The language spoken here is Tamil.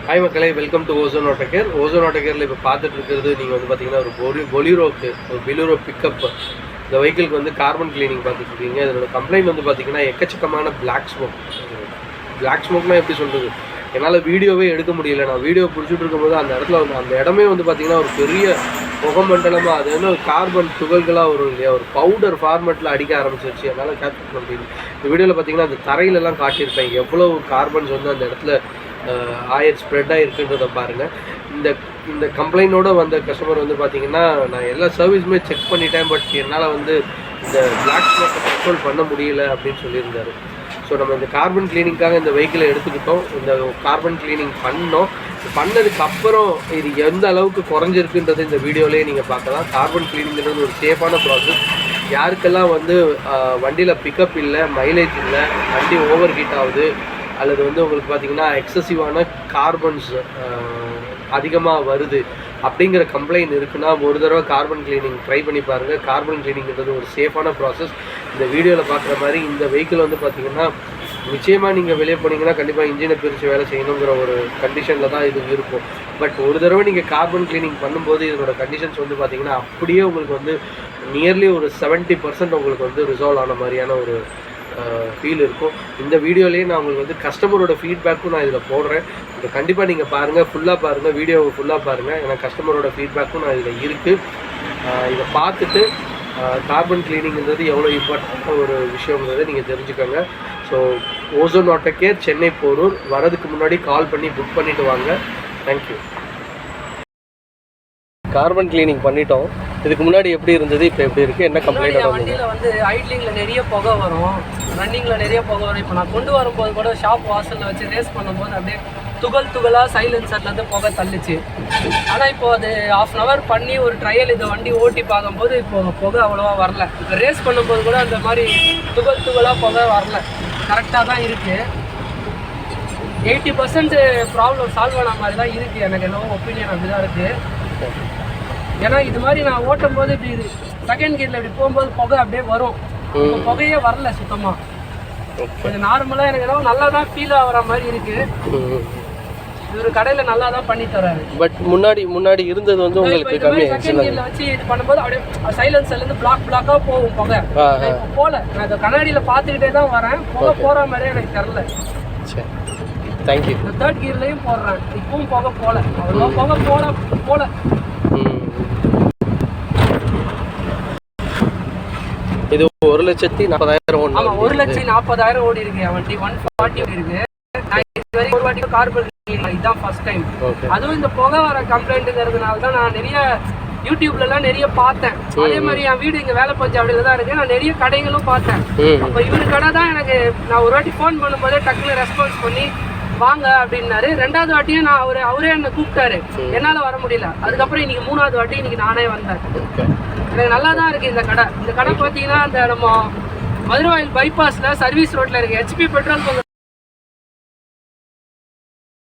ஹாய் மக்களே, வெல்கம் டு ஓசோன் ஆட்டோகேர். ஓசோன் ஆட்டோகேரில் இப்போ பார்த்துட்டு இருக்கிறது நீங்கள் வந்து பார்த்தீங்கன்னா ஒரு பொலிரோக்கு ஒரு பிலூரோ பிக்கப் இந்த வெஹிக்கிளுக்கு வந்து கார்பன் கிளீனிங் பார்த்துட்டு இருக்கீங்க. இதோட கம்ப்ளைண்ட் வந்து பார்த்தீங்கன்னா எக்கச்சக்கமான பிளாக் ஸ்மோக்னால் எப்படி சொல்கிறது, என்னால் வீடியோவே எடுக்க முடியல. நான் வீடியோ பிடிச்சிட்டு இருக்கும்போது அந்த இடத்துல வந்து அந்த இடமே வந்து பார்த்திங்கன்னா ஒரு பெரிய புகமண்டலமாக அது வந்து கார்பன் துகள்களாக வரும் இல்லையா, ஒரு பவுடர் ஃபார்மெட்டில் அடிக்க ஆரம்பிச்சிருச்சு. என்னால் கேப்சர் பண்ண முடியுது. இந்த வீடியோவில் பார்த்திங்கன்னா அந்த தரையிலலாம் காட்டியிருப்பேன் எவ்வளோ கார்பன்ஸ் வந்து அந்த இடத்துல ஸ்ப்ரெட் ஆகிருக்குன்றதை பாருங்கள். இந்த கம்ப்ளைண்டோடு வந்த கஸ்டமர் வந்து பார்த்திங்கன்னா நான் எல்லா சர்வீஸுமே செக் பண்ணிட்டேன், பட் என்னால் வந்து இந்த பிளாக் ஸ்மோக்கை கண்ட்ரோல் பண்ண முடியல அப்படின்னு சொல்லியிருந்தார். ஸோ நம்ம இந்த கார்பன் கிளீனிங்காக இந்த வெஹிக்கிளை எடுத்துக்கிட்டோம். இந்த கார்பன் கிளீனிங் பண்ணதுக்கப்புறம் இது எந்த அளவுக்கு குறைஞ்சிருக்குன்றது இந்த வீடியோலேயே நீங்கள் பார்க்கலாம். கார்பன் கிளீனிங்கிறது ஒரு சேஃபான ப்ராசஸ். யாருக்கெல்லாம் வந்து வண்டியில் பிக்கப் இல்லை, மைலேஜ் இல்லை, வண்டி ஓவர் ஹீட் ஆகுது, அல்லது வந்து உங்களுக்கு பார்த்திங்கன்னா எக்ஸசிவான கார்பன்ஸ் அதிகமாக வருது அப்படிங்கிற கம்ப்ளைண்ட் இருக்குன்னா ஒரு தடவை கார்பன் கிளீனிங் ட்ரை பண்ணி பாருங்கள். கார்பன் கிளீனிங்கிறது ஒரு சேஃபான ப்ராசஸ். இந்த வீடியோவில் பார்க்குற மாதிரி இந்த வெஹிக்கிள் வந்து பார்த்திங்கன்னா நிச்சயமாக நீங்கள் வெளியே போனீங்கன்னா கண்டிப்பாக இன்ஜினை பிரித்து வேலை செய்யணுங்கிற ஒரு கண்டிஷனில் தான் இது இருக்கும். பட் ஒரு தடவை நீங்கள் கார்பன் கிளீனிங் பண்ணும்போது இதனோட கண்டிஷன்ஸ் வந்து பார்த்திங்கன்னா அப்படியே உங்களுக்கு வந்து நியர்லி ஒரு 70% உங்களுக்கு வந்து ரிசால்வ் ஆன மாதிரியான ஒரு ஃபீல் இருக்கும். இந்த வீடியோலேயே நான் உங்களுக்கு வந்து கஸ்டமரோட ஃபீட்பேக்கும் நான் இதில் போடுறேன். இதை கண்டிப்பாக நீங்கள் பாருங்கள், ஃபுல்லாக பாருங்கள், வீடியோவை ஃபுல்லாக பாருங்கள். ஏன்னா கஸ்டமரோட ஃபீட்பேக்கும் நான் இதில் இருக்குது. இதை பார்த்துட்டு கார்பன் கிளீனிங்கிறது எவ்வளோ இம்பார்ட்டண்ட்டான ஒரு விஷயங்கிறத நீங்கள் தெரிஞ்சுக்கோங்க. ஸோ ஓசோன் ஆட்டோகேர், சென்னை போரூர், வரதுக்கு முன்னாடி கால் பண்ணி புக் பண்ணிவிட்டு வாங்க. தேங்க்யூ. கார்பன் கிளீனிங் பண்ணிட்டோம். இதுக்கு முன்னாடி எப்படி இருந்தது, இப்போ எப்படி இருக்குது, என்ன கம்ப்ளைண்ட்? வண்டியில் வந்து ஐட்லிங்கில் நிறைய புகை வரும், ரன்னிங்கில் நிறைய புகை வரும். இப்போ நான் கொண்டு வரும்போது கூட ஷாப் வாசலில் வச்சு ரேஸ் பண்ணும்போது அப்படியே துகளாக சைலன்சர்லேருந்து புகை தள்ளிச்சு. ஆனால் இப்போ அது 1/2 hour பண்ணி ஒரு ட்ரையல் இந்த வண்டி ஓட்டி பார்க்கும்போது இப்போ புகை அவ்வளோவா வரல. இப்போ ரேஸ் பண்ணும்போது கூட அந்த மாதிரி துகளாக புகை வரல, கரெக்டாக தான் இருக்குது. 80% ப்ராப்ளம் சால்வ் ஆன மாதிரி தான் இருக்குது. எனக்கு என்னவோ ஒப்பீனியன் அப்படி தான் இருக்குது. ஏன்னா இது மாதிரி நான் ஓட்டும் போது இப்படி செகண்ட் கியரில் இப்படி போகும்போது புகை அப்படியே வரும், புகையே வரல சுத்தமாக. கொஞ்சம் நார்மலாக எனக்கு ஏதோ நல்லா தான் ஃபீல் ஆகிற மாதிரி இருக்குது. இவர் கடையில் நல்லா தான் பண்ணி தராரு. பட் முன்னாடி இருந்தது வந்து உங்களுக்கு கம்மி. செகண்ட் கியரில் வச்சு இது பண்ணும்போது அப்படியே சைலன்சர்லேருந்து பிளாக்காக போகும் புகை. இப்போ போகல, நான் இந்த கண்ணாடியில் பார்த்துக்கிட்டே தான் வரேன், புகை போகிற மாதிரியே எனக்கு தெரில. சரி, தேங்க்யூ. இந்த தேர்ட் கியர்லேயும் போடுறேன், இப்பவும் புகை போகல, அவ்வளோ புகை போகல. இது 1,40,000 ஓடி. ஆமாம், 1,40,000 ஓடி இருக்கு. வண்டி 140 ஓடி இருக்கு. நான் இது வரைக்கும் ஒரு வாட்டி கார்பன் இதுதான் ஃபர்ஸ்ட் டைம். அதுவும் இந்த புகை வர கம்ப்ளைண்ட்டுங்கிறதுனால தான் நான் நிறைய யூடியூப்லலாம் நிறைய பார்த்தேன். அதே மாதிரி என் வீடு இங்கே வேலை பஞ்சாவடியில் தான் இருக்கு. நான் நிறைய கடைகளும் பார்த்தேன். அப்போ இவர் கடை தான் எனக்கு, நான் ஒரு வாட்டி ஃபோன் பண்ணும்போதே டக்குன்னு ரெஸ்பான்ஸ் பண்ணி வாங்க அப்படின்னாரு. 2வது வாட்டியும் நான் அவரே என்னை கூப்பிட்டாரு, என்னால் வர முடியல. அதுக்கப்புறம் இன்னைக்கு 3வது வாட்டி இன்னைக்கு நானே வந்தேன். எனக்கு நல்லா தான் இருக்குது இந்த கடை. இந்த கடை பார்த்தீங்கன்னா அந்த நம்ம மதுரவாயில் பைபாஸில் சர்வீஸ் ரோட்டில் இருக்குது. HP petrol bunk